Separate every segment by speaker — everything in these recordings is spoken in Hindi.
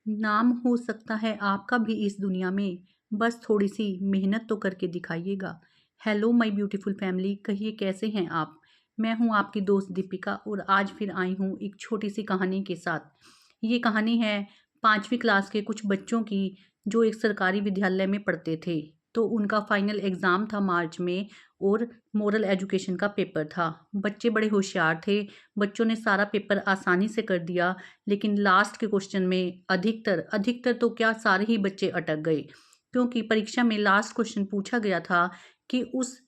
Speaker 1: नाम हो सकता है आपका भी इस दुनिया में, बस थोड़ी-सी मेहनत तो करके दिखाइएगा। हेलो माय ब्यूटीफुल फैमिली, कहिए कैसे हैं आप? मैं हूँ आपकी दोस्त दीपिका और आज फिर आई हूँ एक छोटी-सी कहानी के साथ। ये कहानी है 5वीं क्लास के कुछ बच्चों की जो एक सरकारी विद्यालय में पढ़ते थे। तो उनका फाइनल एग्ज़ाम था मार्च में और मोरल एजुकेशन का पेपर था। बच्चे बड़े होशियार थे, बच्चों ने सारा पेपर आसानी से कर दिया। लेकिन लास्ट के क्वेश्चन में अधिकतर अधिकतर तो क्या सारे ही बच्चे अटक गए, क्योंकि परीक्षा में लास्ट क्वेश्चन पूछा गया था कि उस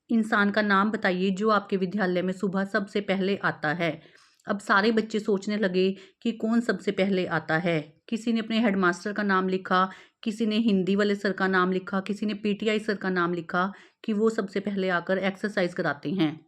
Speaker 1: इंसान का नाम बताइए जो आपके विद्यालय में सुबह सबसे पहले आता है। अब सारे बच्चे सोचने लगे कि कौन सबसे पहले आता है। किसी ने अपने हेडमास्टर का नाम लिखा, किसी ने हिंदी वाले सर का नाम लिखा, किसी ने पीटीआई सर का नाम लिखा कि वो सबसे पहले आकर एक्सरसाइज कराते हैं।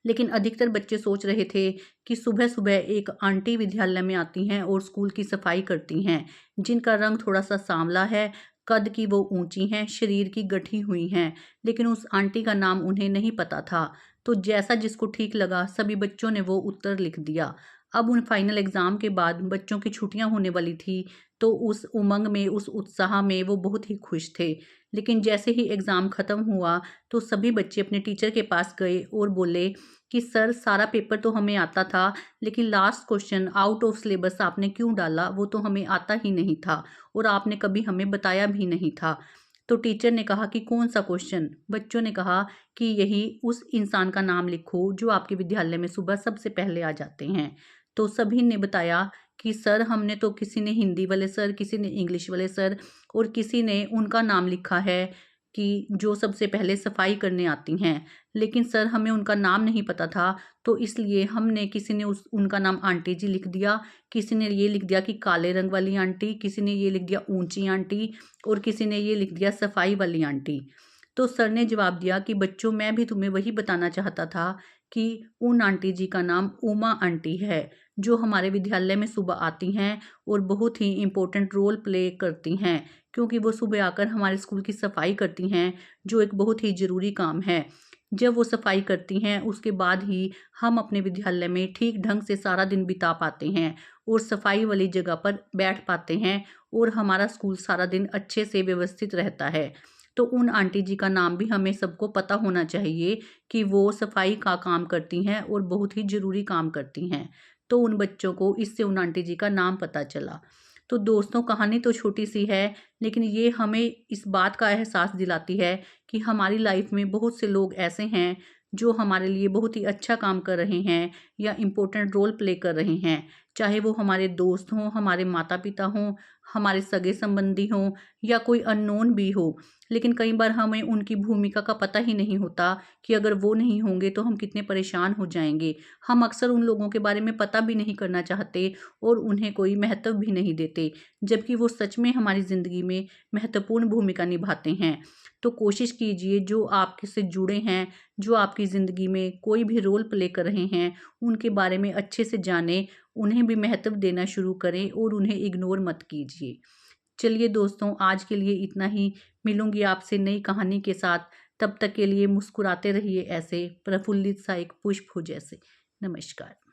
Speaker 1: लेकिन अधिकतर बच्चे सोच रहे थे कि सुबह-सुबह एक आंटी विद्यालय में आती हैं और स्कूल की सफाई करती हैं, जिनका रंग थोड़ा-सा सांवला है, कद की वो ऊँची हैं, शरीर की गठी हुई हैं। लेकिन उस आंटी का नाम उन्हें नहीं पता था, तो जैसा जिसको ठीक लगा सभी बच्चों ने वो उत्तर लिख दिया। अब उन फाइनल एग्ज़ाम के बाद बच्चों की छुट्टियाँ होने वाली थी, तो उस उमंग में, उस उत्साह में वो बहुत ही खुश थे। लेकिन जैसे ही एग्ज़ाम ख़त्म हुआ, तो सभी बच्चे अपने टीचर के पास गए और बोले कि सर सारा पेपर तो हमें आता था, लेकिन last question out of syllabus आपने क्यों डाला? वो तो हमें आता ही नहीं था और आपने कभी हमें बताया भी नहीं था। तो टीचर ने कहा कि कौन-सा क्वेश्चन? बच्चों ने कहा कि यही उस इंसान का नाम लिखो जो आपके विद्यालय में सुबह सबसे पहले आ जाते हैं। तो सभी ने बताया कि सर हमने तो किसी ने हिंदी वाले सर, किसी ने इंग्लिश वाले सर और किसी ने उनका नाम लिखा है कि जो सबसे पहले सफाई करने आती हैं। लेकिन सर हमें उनका नाम नहीं पता था, तो इसलिए हमने किसी ने उस उनका नाम आंटी जी लिख दिया, किसी ने ये लिख दिया कि काले रंग वाली आंटी, किसी ने ये लिख दिया ऊँची आंटी और किसी ने ये लिख दिया सफाई वाली आंटी। तो सर ने जवाब दिया कि बच्चों मैं भी तुम्हें वही बताना चाहता था कि उन आंटी जी का नाम उमा आंटी है, जो हमारे विद्यालय में सुबह आती हैं और बहुत ही इम्पोर्टेंट रोल प्ले करती हैं, क्योंकि वो सुबह आकर हमारे स्कूल की सफाई करती हैं, जो एक बहुत ही ज़रूरी काम है। जब वो सफाई करती हैं उसके बाद ही हम अपने विद्यालय में ठीक ढंग से सारा दिन बिता पाते हैं और सफाई वाली जगह पर बैठ पाते हैं और हमारा स्कूल सारा दिन अच्छे से व्यवस्थित रहता है। तो उन आंटी जी का नाम भी हमें सबको पता होना चाहिए कि वो सफाई का काम करती हैं और बहुत ही ज़रूरी काम करती हैं। तो उन बच्चों को इससे उन आंटी जी का नाम पता चला। तो दोस्तों कहानी तो छोटी-सी है, लेकिन ये हमें इस बात का एहसास दिलाती है कि हमारी लाइफ में बहुत से लोग ऐसे हैं जो हमारे लिए बहुत ही अच्छा काम कर रहे हैं या इम्पोर्टेंट रोल प्ले कर रहे हैं। चाहे वो हमारे दोस्त हों, हमारे माता-पिता हों, हमारे सगे-संबंधी हों या कोई अननोन भी हो। लेकिन कई बार हमें उनकी भूमिका का पता ही नहीं होता कि अगर वो नहीं होंगे तो हम कितने परेशान हो जाएँगे। हम अक्सर उन लोगों के बारे में पता भी नहीं करना चाहते और उन्हें कोई महत्व भी नहीं देते, जबकि वो सच में हमारी ज़िंदगी में महत्वपूर्ण भूमिका निभाते हैं। तो कोशिश कीजिए जो आपके से जुड़े हैं, जो आपकी ज़िंदगी में कोई भी रोल प्ले कर रहे हैं, उनके बारे में अच्छे से जानें, उन्हें भी महत्व देना शुरू करें और उन्हें इग्नोर मत कीजिए। चलिए दोस्तों आज के लिए इतना ही, मिलूँगी आपसे नई कहानी के साथ, तब तक के लिए मुस्कुराते रहिए ऐसे प्रफुल्लित सा एक पुष्प हो जैसे। नमस्कार।